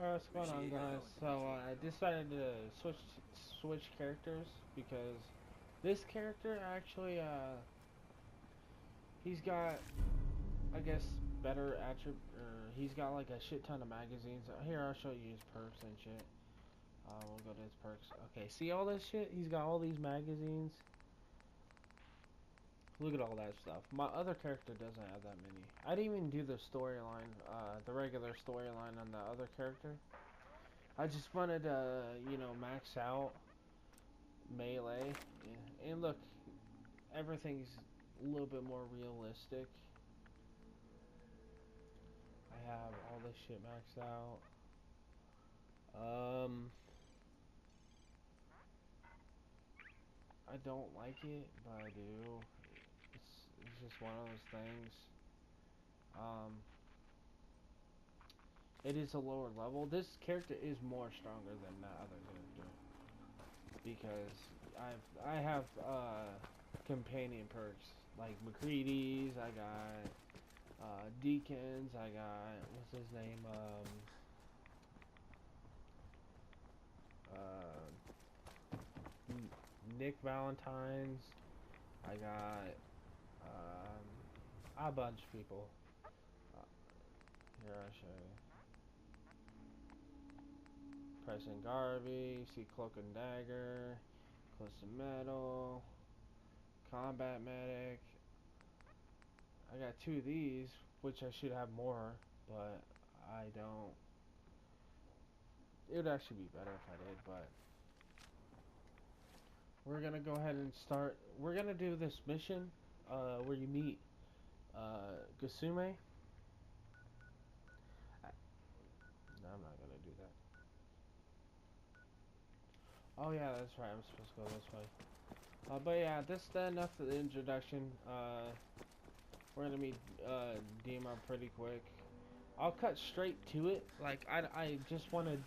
What's going on, guys? So I decided to switch characters because this character actually he's got, I guess, better attribute. He's got like a shit ton of magazines. Here, I'll show you his perks and shit. We'll go to his perks. Okay, see all this shit? He's got all these magazines. Look at all that stuff. My other character doesn't have that many. I didn't even do the storyline, the regular storyline on the other character. I just wanted to, max out melee. And look, everything's a little bit more realistic. I have all this shit maxed out. I don't like it, but I do. It's just one of those things. It is a lower level. This character is more stronger than that other character because I have companion perks like McCready's. I got Deacons. I got what's his name? Nick Valentine's. I got a bunch of people. Here I'll show you. Preston Garvey, see Cloak and Dagger, Close to Metal, Combat Medic. I got two of these, which I should have more, but I don't. It would actually be better if I did, but we're gonna go ahead and start. We're gonna do this mission where you meet Gasume. No, I'm not gonna do that. Oh yeah, that's right. I'm supposed to go this way. But yeah, this is enough for the introduction. We're gonna meet DiMa pretty quick. I'll cut straight to it. Like I just want to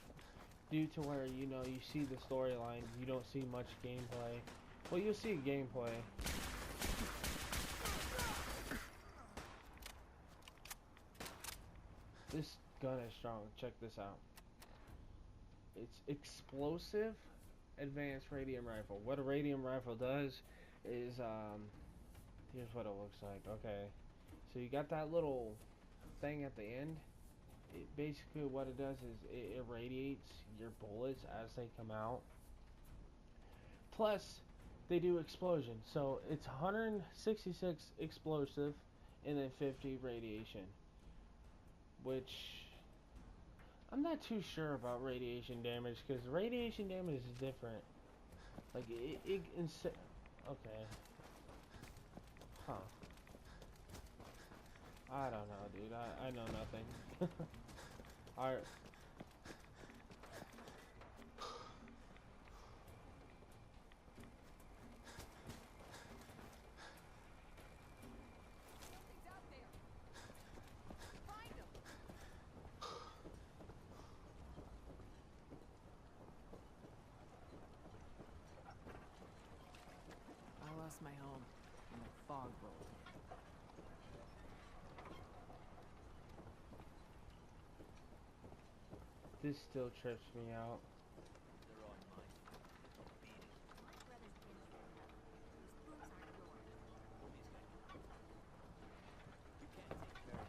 do to where you see the storyline. You don't see much gameplay. Well, you'll see gameplay. This gun is strong. Check this out. It's explosive advanced radium rifle. What a radium rifle does is here's what it looks like. Okay, so you got that little thing at the end. It basically what it does is it irradiates your bullets as they come out. Plus, they do explosion. So it's 166 explosive and then 50 radiation. Which I'm not too sure about radiation damage because radiation damage is different. Like okay. Huh. I don't know, dude. I know nothing. Alright. I lost my home in the fog rolled. This still trips me out. They're on mine. Beat it. You can't take care of yourself.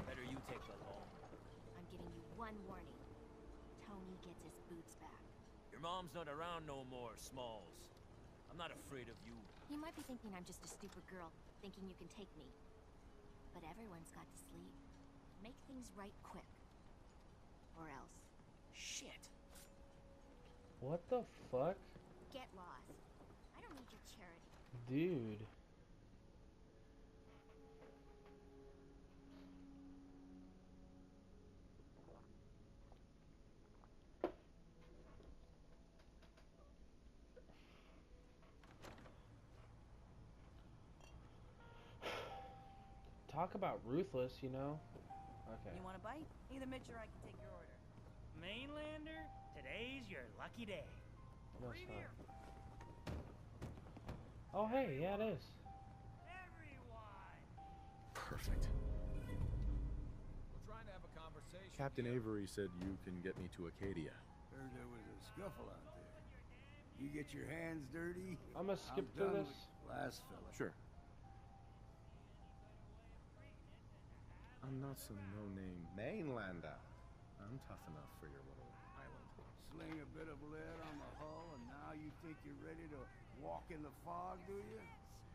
Better you take the law. I'm giving you one warning. Tony gets his boots back. Your mom's not around no more, Smalls. I'm not afraid of you. You might be thinking I'm just a stupid girl, thinking you can take me. But everyone's got to sleep. Make things right quick. Or else. Shit. What the fuck? Get lost. I don't need your charity. Dude. Talk about ruthless, you know? Okay. You want a bite? Either Mitch or I can take your order. Mainlander, today's your lucky day. No, it's not. Oh, hey, yeah, it is. Everyone! Perfect. We're trying to have a conversation. Captain Avery said you can get me to Acadia. Heard there was a scuffle out there. You get your hands dirty? I'm gonna skip through done this. with last fella. Sure. I'm not some no-name mainlander. I'm tough enough for your little island. Sling a bit of lead on the hull, and now you think you're ready to walk in the fog, do you?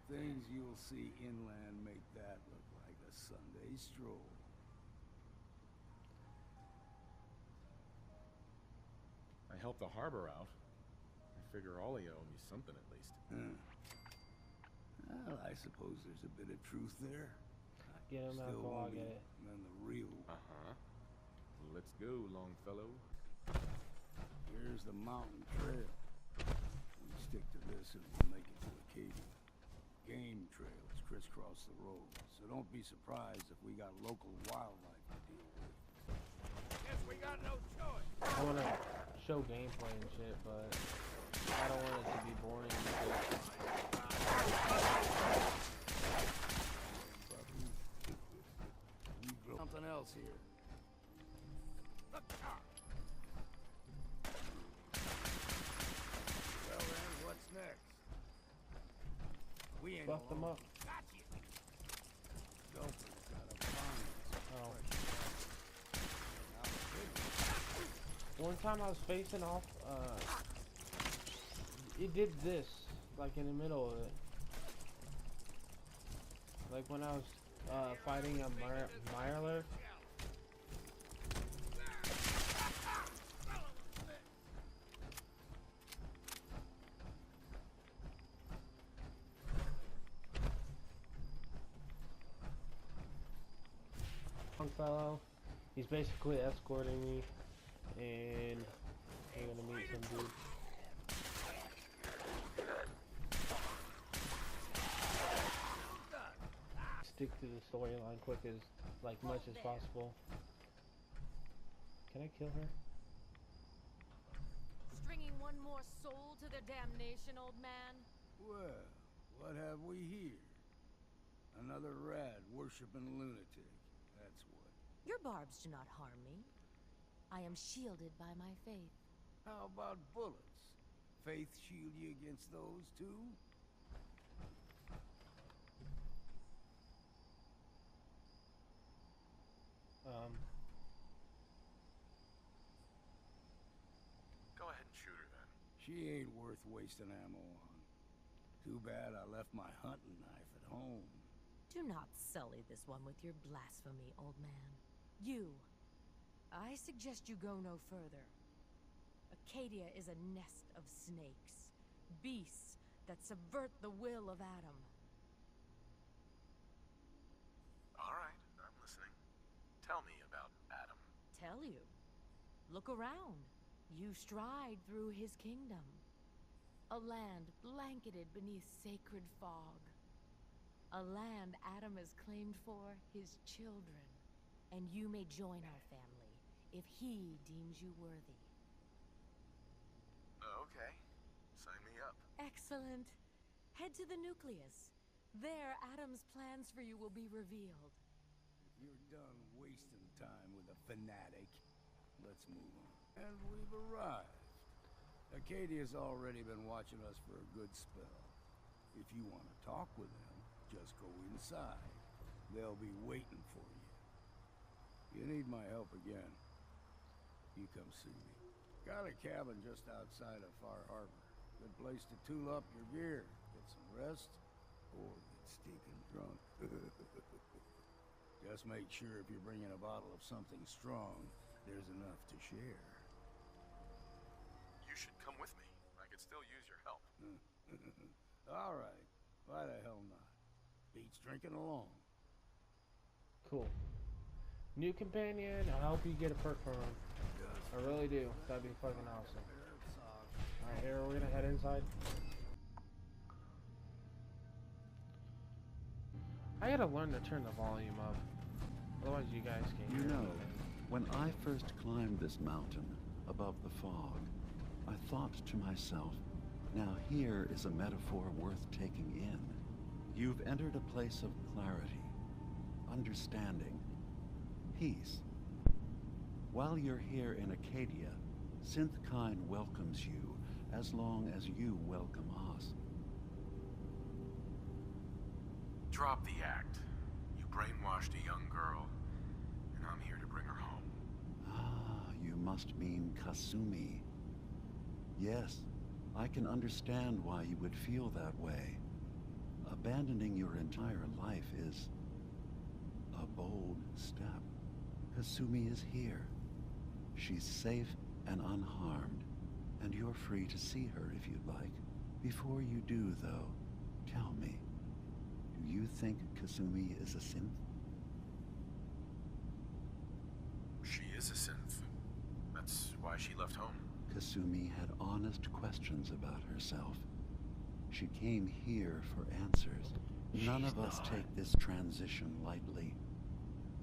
Things you'll see inland make that look like a Sunday stroll. I helped the harbor out. I figure all of you owe me something at least. Well, I suppose there's a bit of truth there. Get him out, Still go, I'll won't get be it. than the real. Uh-huh. Let's go, Longfellow. Here's the mountain trail. We stick to this and we'll make it to Acadia. Game trails crisscross the road, so don't be surprised if we got local wildlife to deal with. Guess we got no choice. I wanna show gameplay and shit, but I don't want it to be boring. Something else here. Look out. Well then, what's next? We ain't Buff them alone. up. Got you. Gopher's got a bomb. Oh. One time I was facing off, it did this, like in the middle of it. Like when I was fighting a Mirelurk. Fellow, he's basically escorting me, and we're gonna meet some dude. Stick to the storyline quick as much as possible. Can I kill her? Stringing one more soul to their damnation, old man? Well, what have we here? Another rad worshipping lunatic. That's what. Your barbs do not harm me. I am shielded by my faith. How about bullets? Faith shield you against those too? Go ahead and shoot her then. She ain't worth wasting ammo on. Too bad I left my hunting knife at home. Do not sully this one with your blasphemy, old man. You. I suggest you go no further. Acadia is a nest of snakes. Beasts that subvert the will of Adam. All right, I'm listening. Tell me about Adam. Tell you. Look around. You stride through his kingdom. A land blanketed beneath sacred fog. A land Adam has claimed for his children. And you may join our family if he deems you worthy. Okay, sign me up. Excellent. Head to the nucleus. There, Adam's plans for you will be revealed. If you're done wasting time with a fanatic, let's move on. And we've arrived. Acadia's already been watching us for a good spell. If you want to talk with them, just go inside. They'll be waiting for you. You need my help again, you come see me. Got a cabin just outside of Far Harbor. Good place to tool up your gear, get some rest, or get stinking drunk. Just make sure if you're bringing a bottle of something strong, there's enough to share. You should come with me. I could still use your help. All right, why the hell not? Beats drinking alone. Cool. New companion, I hope you get a perk from him. I really do. That'd be fucking awesome. Alright, here we're gonna head inside. I gotta learn to turn the volume up. Otherwise you guys can't You hear know, me. when I first climbed this mountain above the fog, I thought to myself, now here is a metaphor worth taking in. You've entered a place of clarity, understanding, peace. While you're here in Acadia, Synthkind welcomes you as long as you welcome us. Drop the act. You brainwashed a young girl, and I'm here to bring her home. Ah, you must mean Kasumi. Yes, I can understand why you would feel that way. Abandoning your entire life is a bold step. Kasumi is here. She's safe and unharmed, and you're free to see her if you'd like. Before you do, though, tell me, do you think Kasumi is a synth? She is a synth. That's why she left home. Kasumi had honest questions about herself. She came here for answers. None of us take this transition lightly.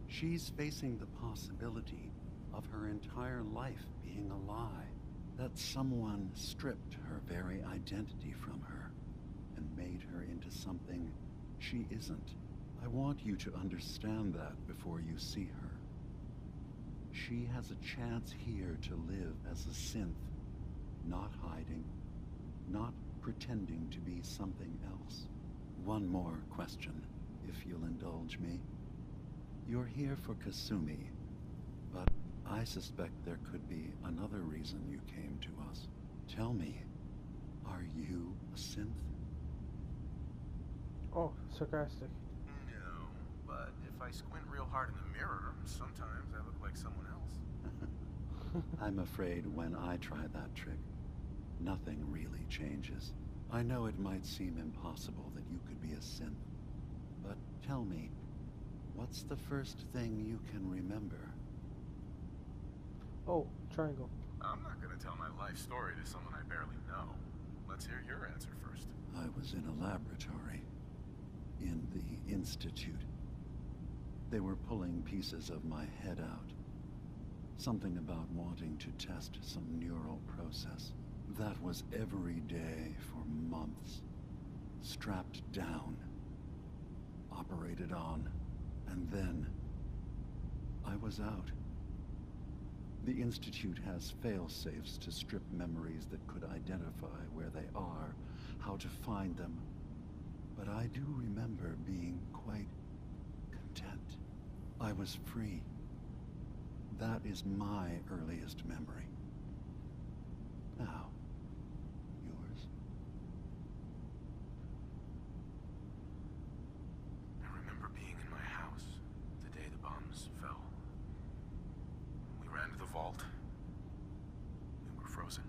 She's facing the possibility of her entire life being a lie, that someone stripped her very identity from her and made her into something she isn't. I want you to understand that before you see her. She has a chance here to live as a synth, not hiding, not pretending to be something else. One more question, if you'll indulge me. You're here for Kasumi, but I suspect there could be another reason you came to us. Tell me, are you a synth? Oh, sarcastic. No, but if I squint real hard in the mirror, sometimes I look like someone else. I'm afraid when I try that trick, nothing really changes. I know it might seem impossible that you could be a synth, but tell me, what's the first thing you can remember? Oh, triangle. I'm not gonna tell my life story to someone I barely know. Let's hear your answer first. I was in a laboratory, in the Institute. They were pulling pieces of my head out. Something about wanting to test some neural process. That was every day for months. Strapped down, operated on, and then I was out. The Institute has fail-safes to strip memories that could identify where they are, how to find them. But I do remember being quite content. I was free. That is my earliest memory. Now, yours? I remember being in my house the day the bombs fell. We ran to the vault. We were frozen.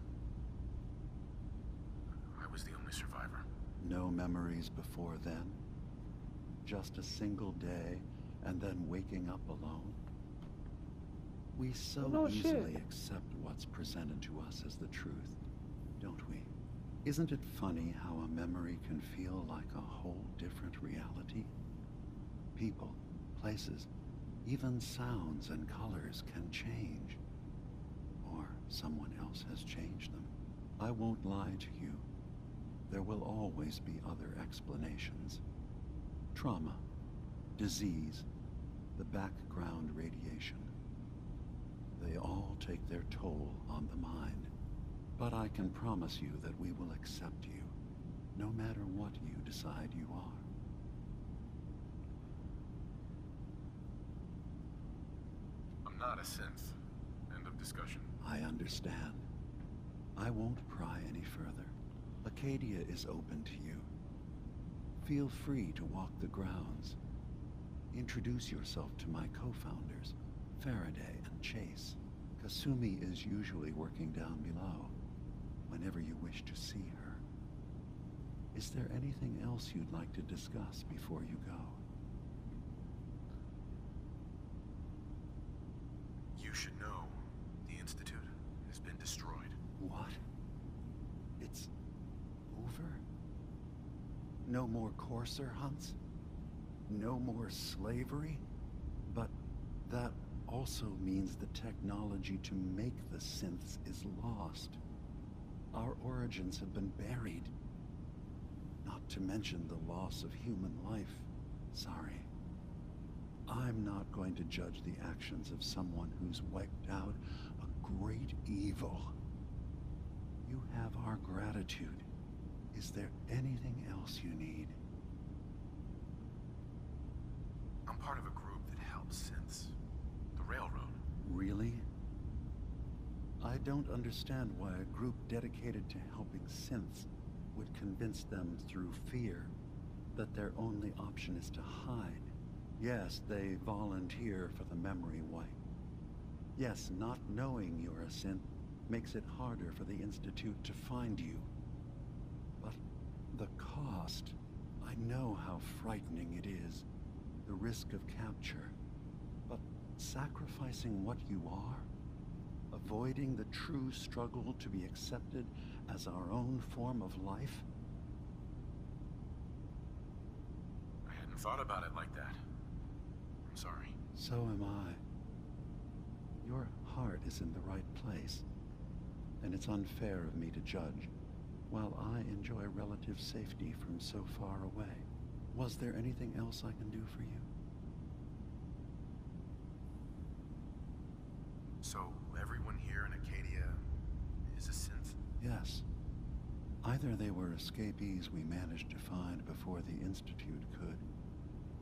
I was the only survivor. No memories before then? Just a single day, and then waking up alone? We so easily accept what's presented to us as the truth, don't we? Isn't it funny how a memory can feel like a whole different reality? People, places, even sounds and colors can change. Or someone else has changed them. I won't lie to you. There will always be other explanations. Trauma, disease, the background radiation. They all take their toll on the mind. But I can promise you that we will accept you, no matter what you decide you are. I'm not a synth. End of discussion. I understand. I won't pry any further. Acadia is open to you. Feel free to walk the grounds. Introduce yourself to my co-founders, Faraday and Chase. Kasumi is usually working down below, whenever you wish to see her. Is there anything else you'd like to discuss before you go? You should know, the Institute has been destroyed. What? It's over? No more courser hunts? No more slavery? But that also means the technology to make the synths is lost. Our origins have been buried. Not to mention the loss of human life. Sorry. I'm not going to judge the actions of someone who's wiped out a great evil. You have our gratitude. Is there anything else you need? I'm part of a group that helps synths. The Railroad. Really? I don't understand why a group dedicated to helping synths would convince them through fear that their only option is to hide. Yes, they volunteer for the memory wipe. Yes, not knowing you're a synth makes it harder for the Institute to find you. But the cost, I know how frightening it is, the risk of capture. But sacrificing what you are, avoiding the true struggle to be accepted as our own form of life? I hadn't thought about it like that. I'm sorry. So am I. Your heart is in the right place, and it's unfair of me to judge, while I enjoy relative safety from so far away. Was there anything else I can do for you? So, everyone here in Acadia is a synth? Yes. Either they were escapees we managed to find before the Institute could,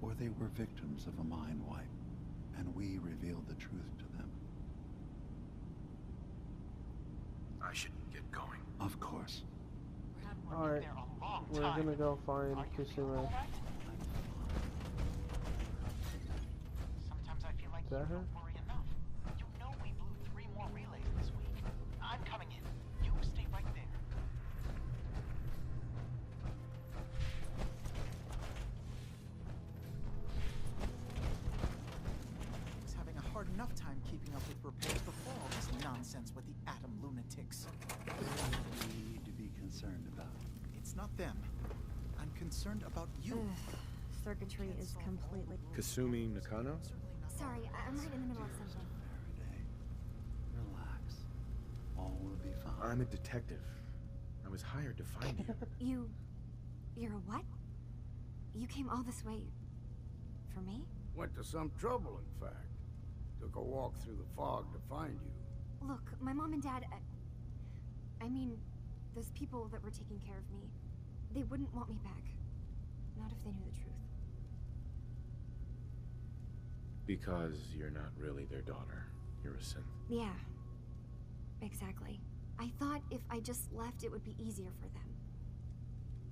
or they were victims of a mind wipe, and we revealed the truth to them. I should get going. Of course. Alright, we're gonna go find Kusume. Sometimes I feel like Is that her? don't worry enough. You know we blew 3 more relays this week. I'm coming in. You stay right there. He's having a hard enough time keeping up with reports before all this nonsense with the atom lunatics. We need to be concerned about. It's not them. I'm concerned about you. Circuitry is completely... Kasumi Nakano? Sorry, I'm right in the middle of something. Faraday, relax. All will be fine. I'm a detective. I was hired to find you. You're a what? You came all this way... for me? Went to some trouble, in fact. Took a walk through the fog to find you. Look, my mom and dad... I mean, those people that were taking care of me, they wouldn't want me back. Not if they knew the truth. Because you're not really their daughter. You're a synth. Yeah, exactly. I thought if I just left, it would be easier for them.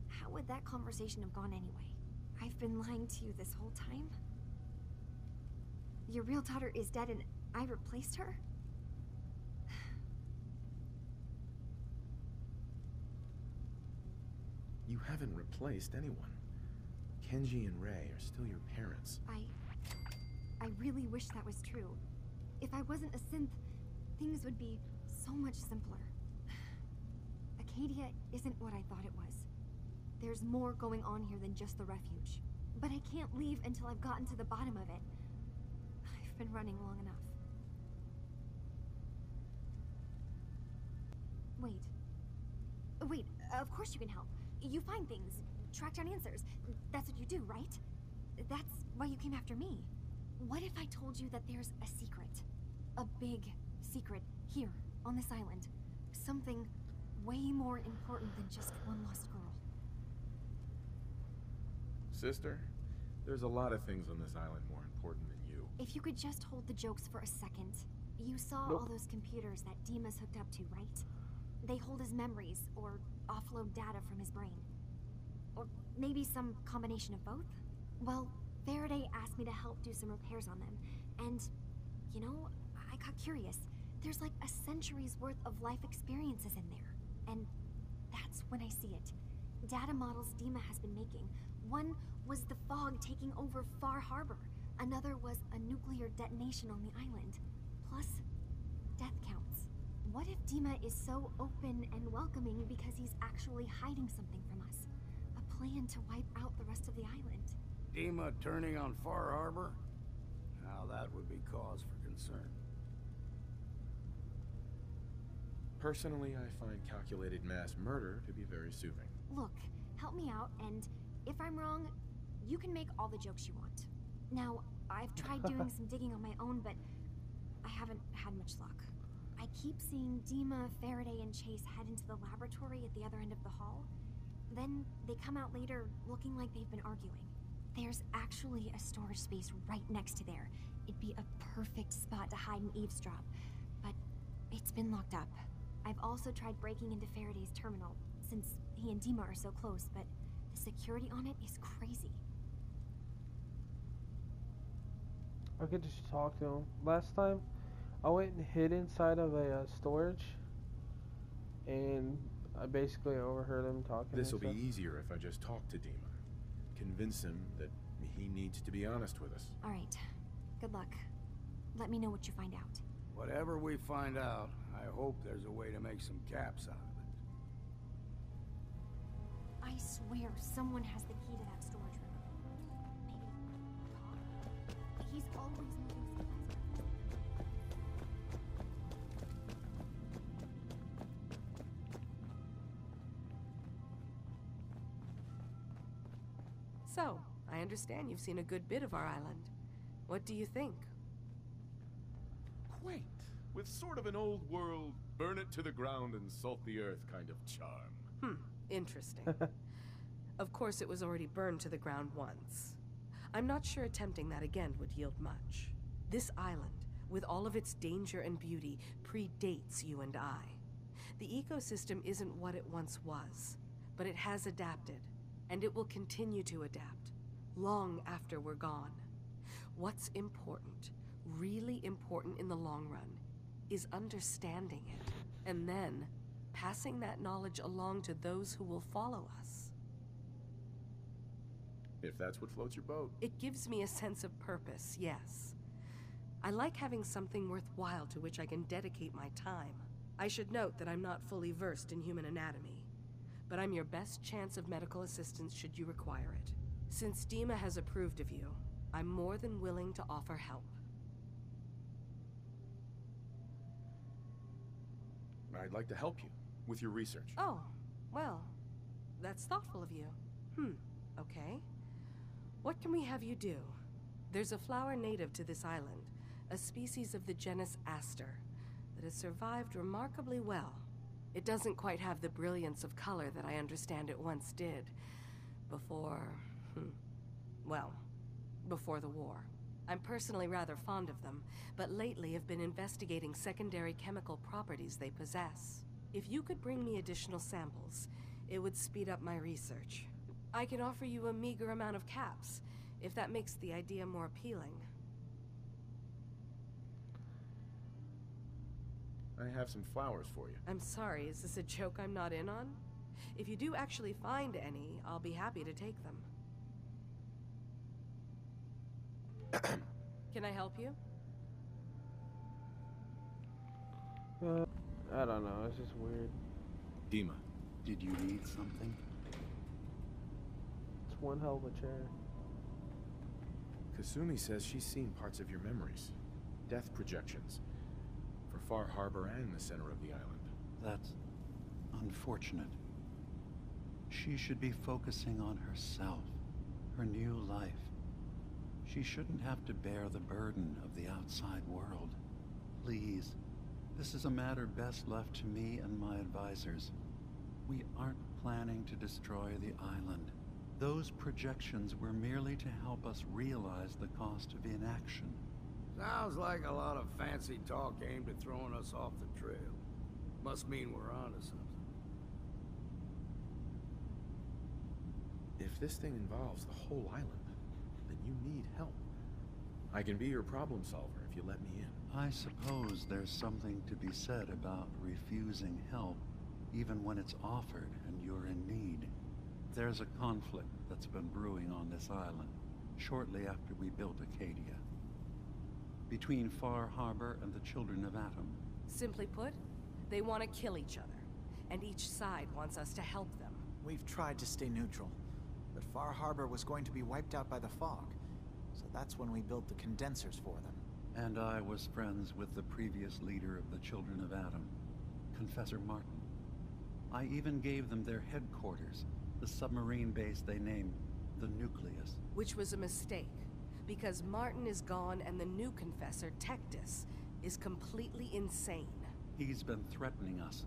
How would that conversation have gone anyway? I've been lying to you this whole time? Your real daughter is dead and I replaced her? You haven't replaced anyone. Kenji and Rei are still your parents. I really wish that was true. If I wasn't a synth, things would be so much simpler. Acadia isn't what I thought it was. There's more going on here than just the refuge. But I can't leave until I've gotten to the bottom of it. I've been running long enough. Wait, of course you can help. You find things, track down answers. That's what you do, right? That's why you came after me. What if I told you that there's a secret? A big secret here, on this island. Something way more important than just one lost girl. Sister, there's a lot of things on this island more important than you. If you could just hold the jokes for a second. You saw all those computers that DiMa's hooked up to, right? They hold his memories, or offload data from his brain. Or maybe some combination of both? Well, Faraday asked me to help do some repairs on them, and, you know, I got curious. There's like a century's worth of life experiences in there, and that's when I see it. Data models DiMa has been making. One was the fog taking over Far Harbor. Another was a nuclear detonation on the island. Plus, death counts. What if DiMa is so open and welcoming because he's actually hiding something from us? A plan to wipe out the rest of the island. DiMa turning on Far Harbor? Now that would be cause for concern. Personally, I find calculated mass murder to be very soothing. Look, help me out, and if I'm wrong, you can make all the jokes you want. Now, I've tried doing some digging on my own, but I haven't had much luck. I keep seeing DiMa, Faraday, and Chase head into the laboratory at the other end of the hall. Then they come out later looking like they've been arguing. There's actually a storage space right next to there. It'd be a perfect spot to hide and eavesdrop, but it's been locked up. I've also tried breaking into Faraday's terminal, since he and DiMa are so close, but the security on it is crazy. I could just talk to him. Last time, I went and hid inside of a storage, and I basically overheard him talking. This will be easier if I just talk to DiMa. Convince him that he needs to be honest with us. Alright. Good luck. Let me know what you find out. Whatever we find out, I hope there's a way to make some caps out of it. I swear someone has the key to that storage room. Maybe Todd? He's always moving supplies. So, I understand you've seen a good bit of our island. What do you think? Quaint, with sort of an old world, burn it to the ground and salt the earth kind of charm. Interesting. Of course, it was already burned to the ground once. I'm not sure attempting that again would yield much. This island, with all of its danger and beauty, predates you and I. The ecosystem isn't what it once was, but it has adapted, and it will continue to adapt, long after we're gone. What's important, really important in the long run, is understanding it, and then passing that knowledge along to those who will follow us. If that's what floats your boat. It gives me a sense of purpose, yes. I like having something worthwhile to which I can dedicate my time. I should note that I'm not fully versed in human anatomy, but I'm your best chance of medical assistance should you require it. Since DiMa has approved of you, I'm more than willing to offer help. I'd like to help you with your research. Oh, well, that's thoughtful of you. Okay. What can we have you do? There's a flower native to this island, a species of the genus Aster, that has survived remarkably well. It doesn't quite have the brilliance of color that I understand it once did. Before the war. I'm personally rather fond of them, but lately have been investigating secondary chemical properties they possess. If you could bring me additional samples, it would speed up my research. I can offer you a meager amount of caps, if that makes the idea more appealing. I have some flowers for you. I'm sorry, is this a joke I'm not in on? If you do actually find any, I'll be happy to take them. Can I help you? I don't know, it's just weird. DiMa. Did you need something? It's one hell of a chair. Kasumi says she's seen parts of your memories. Death projections. For Far Harbor and the center of the island. That's unfortunate. She should be focusing on herself, her new life. She shouldn't have to bear the burden of the outside world. Please, this is a matter best left to me and my advisors. We aren't planning to destroy the island. Those projections were merely to help us realize the cost of inaction. Sounds like a lot of fancy talk aimed at throwing us off the trail. Must mean we're onto something. If this thing involves the whole island, then you need help. I can be your problem solver if you let me in. I suppose there's something to be said about refusing help, even when it's offered and you're in need. There's a conflict that's been brewing on this island, shortly after we built Acadia. Between Far Harbor and the Children of Atom. Simply put, they want to kill each other, and each side wants us to help them. We've tried to stay neutral, but Far Harbor was going to be wiped out by the fog, so that's when we built the condensers for them. And I was friends with the previous leader of the Children of Atom, Confessor Martin. I even gave them their headquarters, the submarine base they named the Nucleus. Which was a mistake. Because Martin is gone and the new confessor, Tectus, is completely insane. He's been threatening us,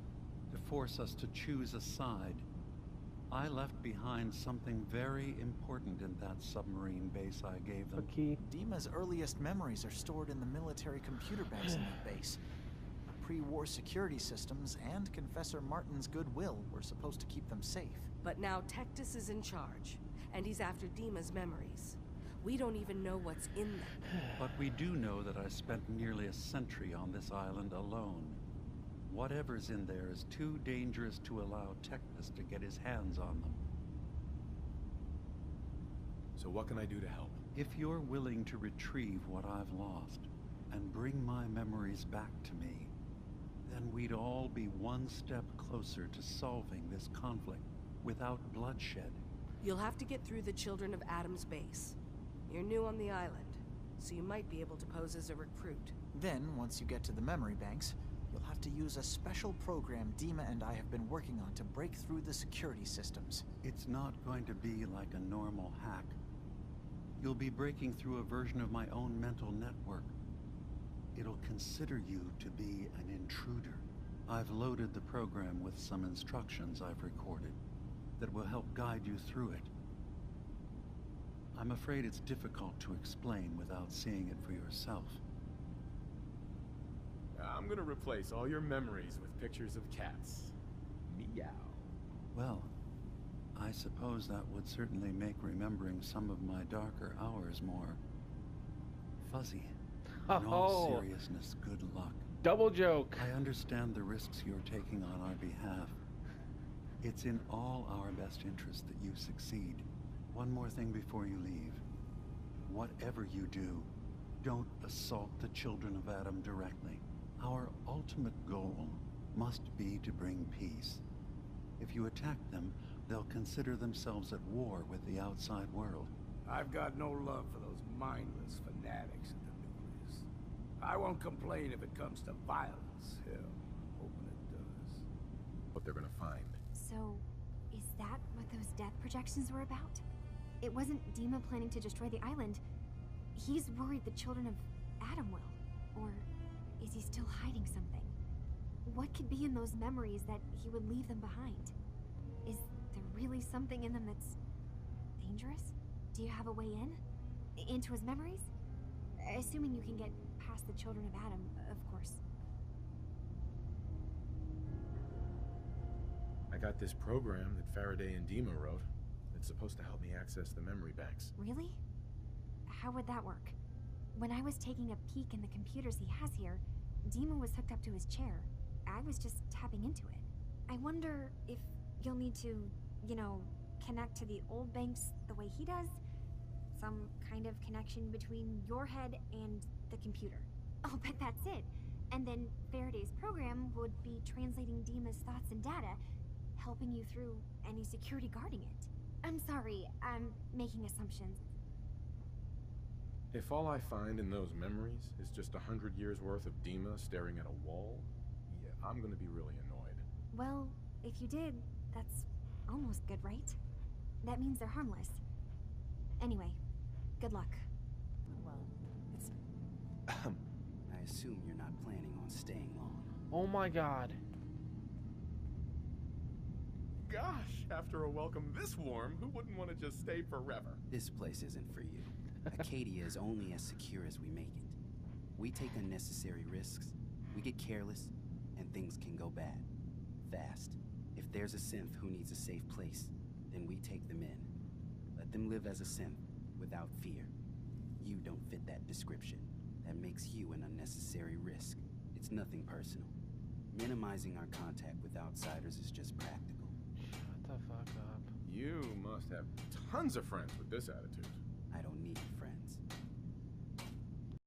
to force us to choose a side. I left behind something very important in that submarine base I gave them. A key. DiMa's earliest memories are stored in the military computer banks in that base. The pre-war security systems and Confessor Martin's goodwill were supposed to keep them safe. But now Tectus is in charge, and he's after DiMa's memories. We don't even know what's in them. But we do know that I spent nearly a century on this island alone. Whatever's in there is too dangerous to allow Tectus to get his hands on them. So what can I do to help? If you're willing to retrieve what I've lost and bring my memories back to me, then we'd all be one step closer to solving this conflict without bloodshed. You'll have to get through the Children of Adam's base. You're new on the island, so you might be able to pose as a recruit. Then, once you get to the memory banks, you'll have to use a special program DiMa and I have been working on to break through the security systems. It's not going to be like a normal hack. You'll be breaking through a version of my own mental network. It'll consider you to be an intruder. I've loaded the program with some instructions I've recorded that will help guide you through it. I'm afraid it's difficult to explain without seeing it for yourself. I'm gonna replace all your memories with pictures of cats. Meow. Well, I suppose that would certainly make remembering some of my darker hours more fuzzy. In all seriousness, good luck. Double joke. I understand the risks you're taking on our behalf. It's in all our best interest that you succeed. One more thing before you leave. Whatever you do, don't assault the children of Adam directly. Our ultimate goal must be to bring peace. If you attack them, they'll consider themselves at war with the outside world. I've got no love for those mindless fanatics at the nucleus. I won't complain if it comes to violence. Hell, hoping it does. What they're gonna find. So, is that what those death projections were about? It wasn't DiMa planning to destroy the island. He's worried the children of Adam will. Or is he still hiding something? What could be in those memories that he would leave them behind? Is there really something in them that's dangerous? Do you have a way in? Into his memories? Assuming you can get past the children of Adam, of course. I got this program that Faraday and DiMa wrote. It's supposed to help me access the memory banks. Really? How would that work? When I was taking a peek in the computers he has here, DiMa was hooked up to his chair. I was just tapping into it. I wonder if you'll need to, you know, connect to the old banks the way he does? Some kind of connection between your head and the computer. I'll bet that's it. And then Faraday's program would be translating DiMa's thoughts and data, helping you through any security guarding it. I'm sorry, I'm making assumptions. If all I find in those memories is just 100 years worth of DiMa staring at a wall, yeah, I'm gonna be really annoyed. Well, if you did, that's almost good, right? That means they're harmless. Anyway, good luck. Well, it's... I assume you're not planning on staying long. Oh my god. Gosh, after a welcome this warm, who wouldn't want to just stay forever? This place isn't for you. Acadia is only as secure as we make it. We take unnecessary risks, we get careless, and things can go bad. Fast. If there's a synth who needs a safe place, then we take them in. Let them live as a synth, without fear. You don't fit that description. That makes you an unnecessary risk. It's nothing personal. Minimizing our contact with outsiders is just practical. Shut the fuck up. You must have tons of friends with this attitude.